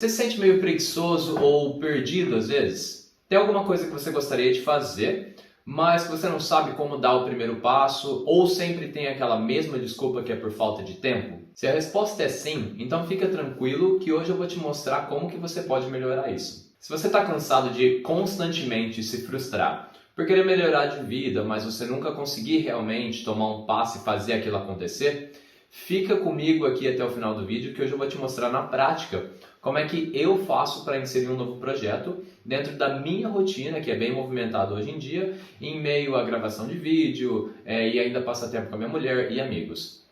Você se sente meio preguiçoso ou perdido às vezes? Tem alguma coisa que você gostaria de fazer, mas que você não sabe como dar o primeiro passo ou sempre tem aquela mesma desculpa que é por falta de tempo? Se a resposta é sim, então fica tranquilo que hoje eu vou te mostrar como que você pode melhorar isso. Se você está cansado de constantemente se frustrar por querer melhorar de vida, mas você nunca conseguir realmente tomar um passo e fazer aquilo acontecer, fica comigo aqui até o final do vídeo que hoje eu vou te mostrar na prática como é que eu faço para inserir um novo projeto dentro da minha rotina, que é bem movimentada hoje em dia, em meio à gravação de vídeo e ainda passar tempo com a minha mulher e amigos.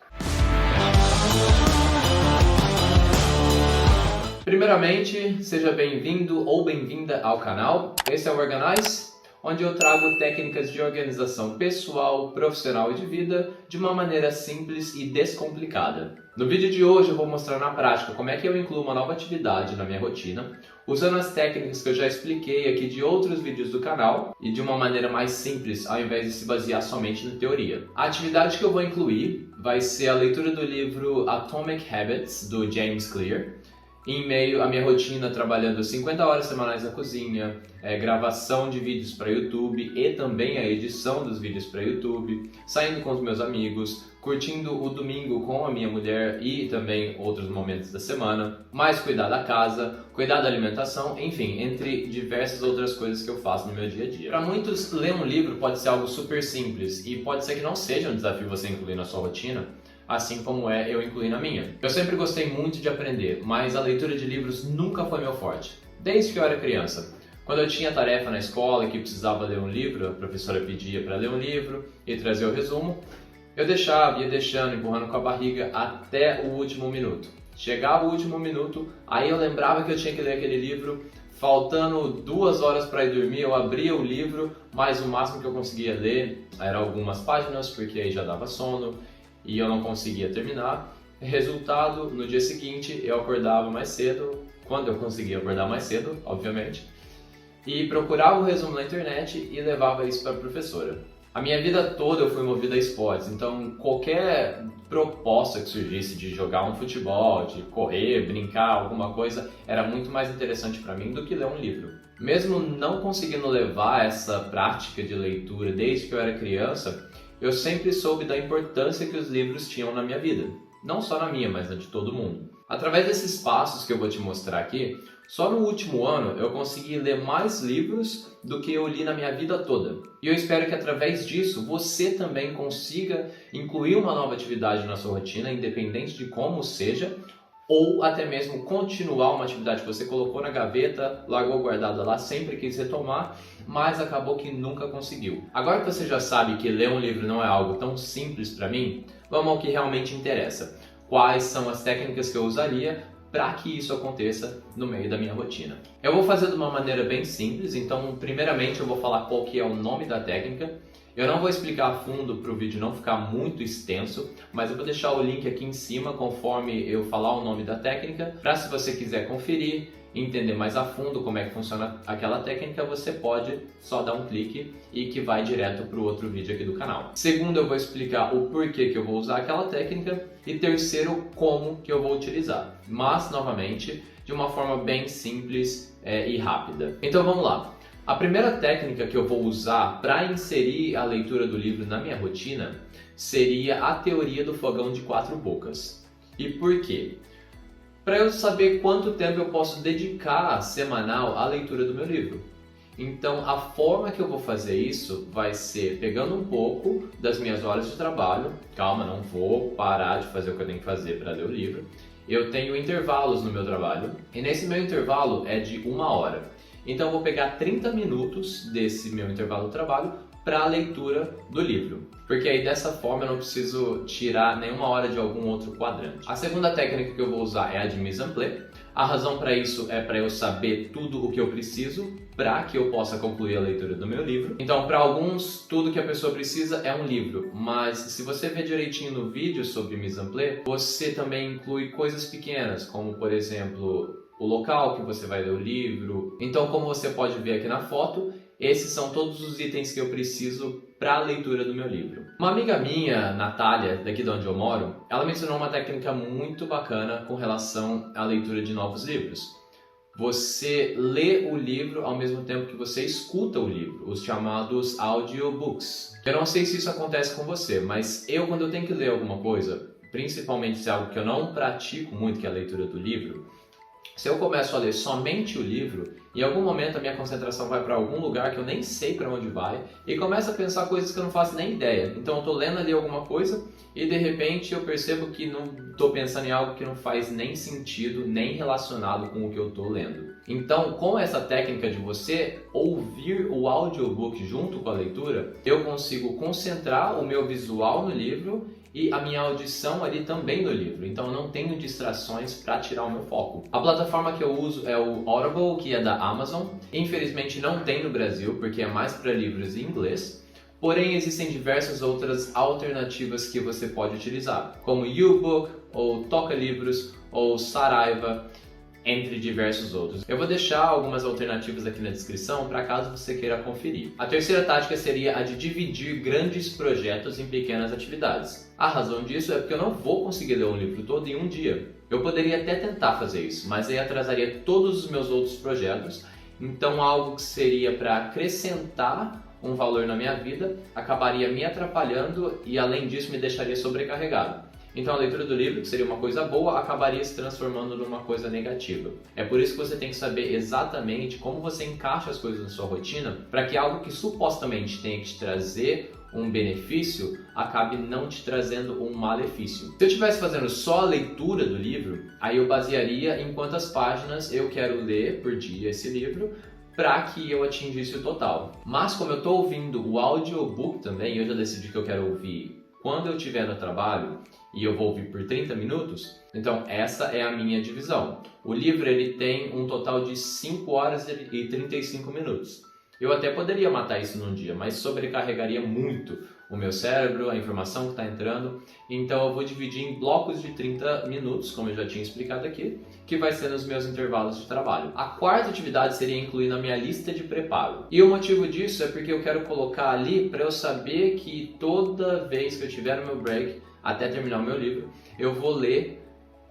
Primeiramente, seja bem-vindo ou bem-vinda ao canal. Esse é o Organize, onde eu trago técnicas de organização pessoal, profissional e de vida de uma maneira simples e descomplicada. No vídeo de hoje eu vou mostrar na prática como é que eu incluo uma nova atividade na minha rotina, usando as técnicas que eu já expliquei aqui de outros vídeos do canal e de uma maneira mais simples, ao invés de se basear somente na teoria. A atividade que eu vou incluir vai ser a leitura do livro Atomic Habits, do James Clear, em meio à minha rotina trabalhando 50 horas semanais na cozinha, gravação de vídeos para YouTube e também a edição dos vídeos para YouTube, saindo com os meus amigos, curtindo o domingo com a minha mulher e também outros momentos da semana, mais cuidar da casa, cuidar da alimentação, enfim, entre diversas outras coisas que eu faço no meu dia a dia. Para muitos, ler um livro pode ser algo super simples e pode ser que não seja um desafio você incluir na sua rotina, assim como eu incluí na minha. Eu sempre gostei muito de aprender, mas a leitura de livros nunca foi meu forte, desde que eu era criança. Quando eu tinha tarefa na escola e que precisava ler um livro, a professora pedia para ler um livro e trazer o resumo, eu ia deixando, empurrando com a barriga até o último minuto. Chegava o último minuto, aí eu lembrava que eu tinha que ler aquele livro, faltando 2 horas para ir dormir, eu abria o livro, mas o máximo que eu conseguia ler era algumas páginas, porque aí já dava sono, e eu não conseguia terminar. Resultado, no dia seguinte eu acordava mais cedo, quando eu conseguia acordar mais cedo, obviamente, e procurava o resumo na internet e levava isso para a professora. A minha vida toda eu fui movido a esportes, então qualquer proposta que surgisse de jogar um futebol, de correr, brincar, alguma coisa, era muito mais interessante para mim do que ler um livro. Mesmo não conseguindo levar essa prática de leitura desde que eu era criança, eu sempre soube da importância que os livros tinham na minha vida. Não só na minha, mas na de todo mundo. Através desses passos que eu vou te mostrar aqui, só no último ano eu consegui ler mais livros do que eu li na minha vida toda. E eu espero que através disso você também consiga incluir uma nova atividade na sua rotina, independente de como seja, ou até mesmo continuar uma atividade que você colocou na gaveta, largou guardada lá, sempre quis retomar, mas acabou que nunca conseguiu. Agora que você já sabe que ler um livro não é algo tão simples para mim, vamos ao que realmente interessa. Quais são as técnicas que eu usaria para que isso aconteça no meio da minha rotina? Eu vou fazer de uma maneira bem simples, então primeiramente eu vou falar qual que é o nome da técnica. Eu não vou explicar a fundo para o vídeo não ficar muito extenso, mas eu vou deixar o link aqui em cima conforme eu falar o nome da técnica, para se você quiser conferir, entender mais a fundo como é que funciona aquela técnica, você pode só dar um clique e que vai direto para o outro vídeo aqui do canal. Segundo, eu vou explicar o porquê que eu vou usar aquela técnica e terceiro, como que eu vou utilizar, mas novamente de uma forma bem simples e rápida. Então vamos lá. A primeira técnica que eu vou usar para inserir a leitura do livro na minha rotina seria a teoria do fogão de 4 bocas. E por quê? Para eu saber quanto tempo eu posso dedicar semanal à leitura do meu livro. Então, a forma que eu vou fazer isso vai ser pegando um pouco das minhas horas de trabalho. Calma, não vou parar de fazer o que eu tenho que fazer para ler o livro. Eu tenho intervalos no meu trabalho e nesse meu intervalo é de 1 hora. Então eu vou pegar 30 minutos desse meu intervalo de trabalho para a leitura do livro, porque aí dessa forma eu não preciso tirar nenhuma hora de algum outro quadrante. A segunda técnica que eu vou usar é a de mise en place. A razão para isso é para eu saber tudo o que eu preciso para que eu possa concluir a leitura do meu livro. Então, para alguns, tudo que a pessoa precisa é um livro, mas se você ver direitinho no vídeo sobre mise en place, você também inclui coisas pequenas, como por exemplo o local que você vai ler o livro. Então, como você pode ver aqui na foto, esses são todos os itens que eu preciso para a leitura do meu livro. Uma amiga minha, Natália, daqui de onde eu moro, ela me ensinou uma técnica muito bacana com relação à leitura de novos livros. você lê o livro ao mesmo tempo que você escuta o livro, os chamados audiobooks. Eu não sei se isso acontece com você, mas quando eu tenho que ler alguma coisa, principalmente se é algo que eu não pratico muito, que é a leitura do livro, se eu começo a ler somente o livro, em algum momento a minha concentração vai para algum lugar que eu nem sei para onde vai e começo a pensar coisas que eu não faço nem ideia. Então eu estou lendo ali alguma coisa e de repente eu percebo que não estou pensando em algo que não faz nem sentido, nem relacionado com o que eu estou lendo. Então, com essa técnica de você ouvir o audiobook junto com a leitura, eu consigo concentrar o meu visual no livro e a minha audição ali também no livro. Então eu não tenho distrações para tirar o meu foco. A plataforma que eu uso é o Audible, que é da Amazon. Infelizmente não tem no Brasil, porque é mais para livros em inglês. Porém, existem diversas outras alternativas que você pode utilizar, como YouBook, ou Toca Livros, ou Saraiva, entre diversos outros. Eu vou deixar algumas alternativas aqui na descrição para caso você queira conferir. A terceira tática seria a de dividir grandes projetos em pequenas atividades. A razão disso é porque eu não vou conseguir ler um livro todo em um dia. Eu poderia até tentar fazer isso, mas aí atrasaria todos os meus outros projetos. Então algo que seria para acrescentar um valor na minha vida acabaria me atrapalhando e além disso me deixaria sobrecarregado. Então a leitura do livro, que seria uma coisa boa, acabaria se transformando numa coisa negativa. É por isso que você tem que saber exatamente como você encaixa as coisas na sua rotina para que algo que supostamente tenha que te trazer um benefício acabe não te trazendo um malefício. Se eu estivesse fazendo só a leitura do livro, aí eu basearia em quantas páginas eu quero ler por dia esse livro para que eu atingisse o total. Mas como eu estou ouvindo o audiobook também, eu já decidi que eu quero ouvir quando eu estiver no trabalho e eu vou ouvir por 30 minutos, então essa é a minha divisão. O livro ele tem um total de 5 horas e 35 minutos. Eu até poderia matar isso num dia, mas sobrecarregaria muito o meu cérebro, a informação que está entrando. Então eu vou dividir em blocos de 30 minutos, como eu já tinha explicado aqui, que vai ser nos meus intervalos de trabalho. A quarta atividade seria incluir na minha lista de preparo. E o motivo disso é porque eu quero colocar ali para eu saber que toda vez que eu tiver no meu break, até terminar o meu livro, eu vou ler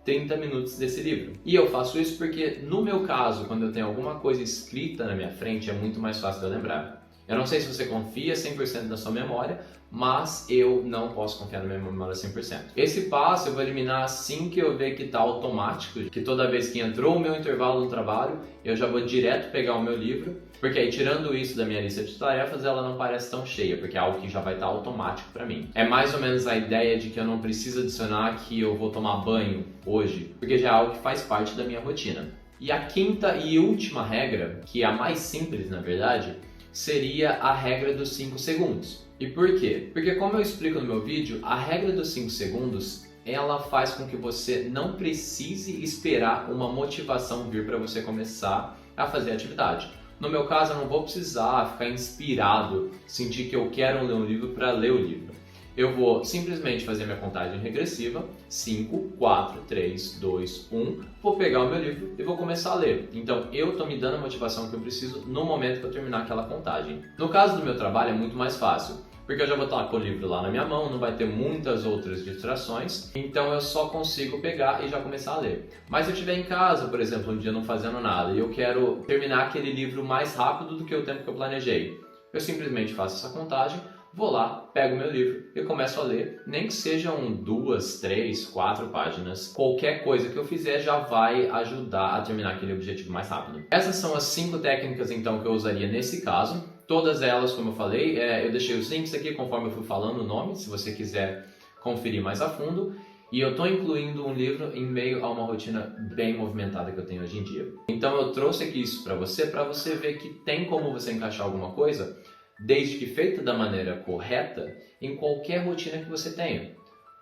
30 minutos desse livro. E eu faço isso porque, no meu caso, quando eu tenho alguma coisa escrita na minha frente, é muito mais fácil de eu lembrar. Eu não sei se você confia 100% na sua memória, mas eu não posso confiar na minha memória 100%. Esse passo eu vou eliminar assim que eu ver que está automático, que toda vez que entrou o meu intervalo no trabalho, eu já vou direto pegar o meu livro, porque aí tirando isso da minha lista de tarefas, ela não parece tão cheia, porque é algo que já vai estar automático para mim. É mais ou menos a ideia de que eu não preciso adicionar que eu vou tomar banho hoje, porque já é algo que faz parte da minha rotina. E a quinta e última regra, que é a mais simples na verdade, seria a regra dos 5 segundos. E por quê? Porque como eu explico no meu vídeo, a regra dos 5 segundos, ela faz com que você não precise esperar uma motivação vir para você começar a fazer a atividade. No meu caso, eu não vou precisar ficar inspirado, sentir que eu quero ler um livro para ler o livro. Eu vou simplesmente fazer minha contagem regressiva, 5, 4, 3, 2, 1, vou pegar o meu livro e vou começar a ler. Então eu estou me dando a motivação que eu preciso no momento que eu terminar aquela contagem. No caso do meu trabalho é muito mais fácil, porque eu já vou estar com o livro lá na minha mão, não vai ter muitas outras distrações, então eu só consigo pegar e já começar a ler. Mas se eu estiver em casa, por exemplo, um dia não fazendo nada e eu quero terminar aquele livro mais rápido do que o tempo que eu planejei, eu simplesmente faço essa contagem, vou lá, pego meu livro e começo a ler, nem que sejam 2, 3, 4 páginas. Qualquer coisa que eu fizer já vai ajudar a terminar aquele objetivo mais rápido. Essas são as 5 técnicas então que eu usaria nesse caso. Todas elas, como eu falei, eu deixei os links aqui conforme eu fui falando o nome, se você quiser conferir mais a fundo. E eu estou incluindo um livro em meio a uma rotina bem movimentada que eu tenho hoje em dia. Então eu trouxe aqui isso para você ver que tem como você encaixar alguma coisa, desde que feita da maneira correta, em qualquer rotina que você tenha,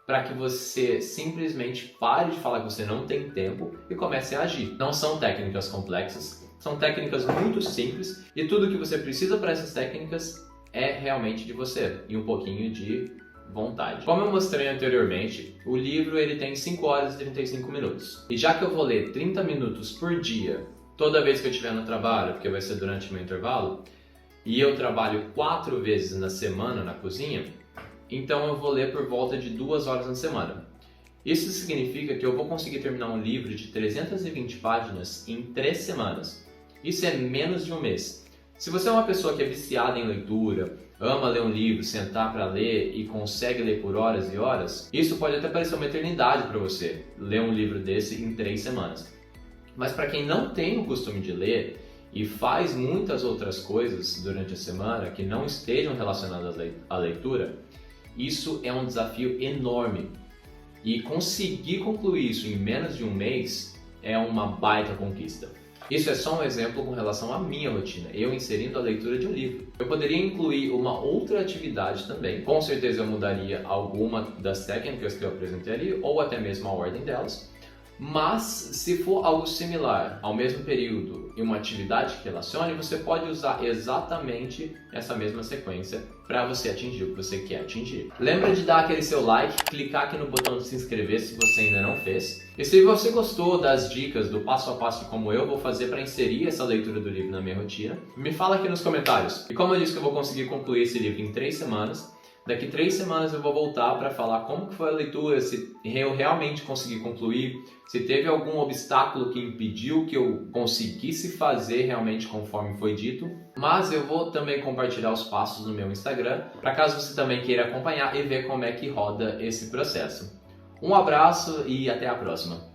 para que você simplesmente pare de falar que você não tem tempo e comece a agir. Não são técnicas complexas, são técnicas muito simples e tudo que você precisa para essas técnicas é realmente de você e um pouquinho de vontade. Como eu mostrei anteriormente, o livro ele tem 5 horas e 35 minutos. E já que eu vou ler 30 minutos por dia, toda vez que eu estiver no trabalho, porque vai ser durante o meu intervalo, e eu trabalho 4 vezes na semana na cozinha, então eu vou ler por volta de 2 horas na semana. Isso significa que eu vou conseguir terminar um livro de 320 páginas em 3 semanas. Isso é menos de um mês. Se você é uma pessoa que é viciada em leitura, ama ler um livro, sentar para ler e consegue ler por horas e horas, isso pode até parecer uma eternidade para você, ler um livro desse em 3 semanas. Mas para quem não tem o costume de ler e faz muitas outras coisas durante a semana que não estejam relacionadas à leitura, isso é um desafio enorme. E conseguir concluir isso em menos de um mês é uma baita conquista. Isso é só um exemplo com relação à minha rotina, eu inserindo a leitura de um livro. Eu poderia incluir uma outra atividade também, com certeza eu mudaria alguma das técnicas que eu apresentei ali, ou até mesmo a ordem delas. Mas, se for algo similar, ao mesmo período e uma atividade que relacione, você pode usar exatamente essa mesma sequência para você atingir o que você quer atingir. Lembra de dar aquele seu like, clicar aqui no botão de se inscrever se você ainda não fez. E se você gostou das dicas do passo a passo como eu vou fazer para inserir essa leitura do livro na minha rotina, me fala aqui nos comentários. E como eu disse que eu vou conseguir concluir esse livro em 3 semanas, daqui 3 semanas eu vou voltar para falar como que foi a leitura, se eu realmente consegui concluir, se teve algum obstáculo que impediu que eu conseguisse fazer realmente conforme foi dito. Mas eu vou também compartilhar os passos no meu Instagram, para caso você também queira acompanhar e ver como é que roda esse processo. Um abraço e até a próxima!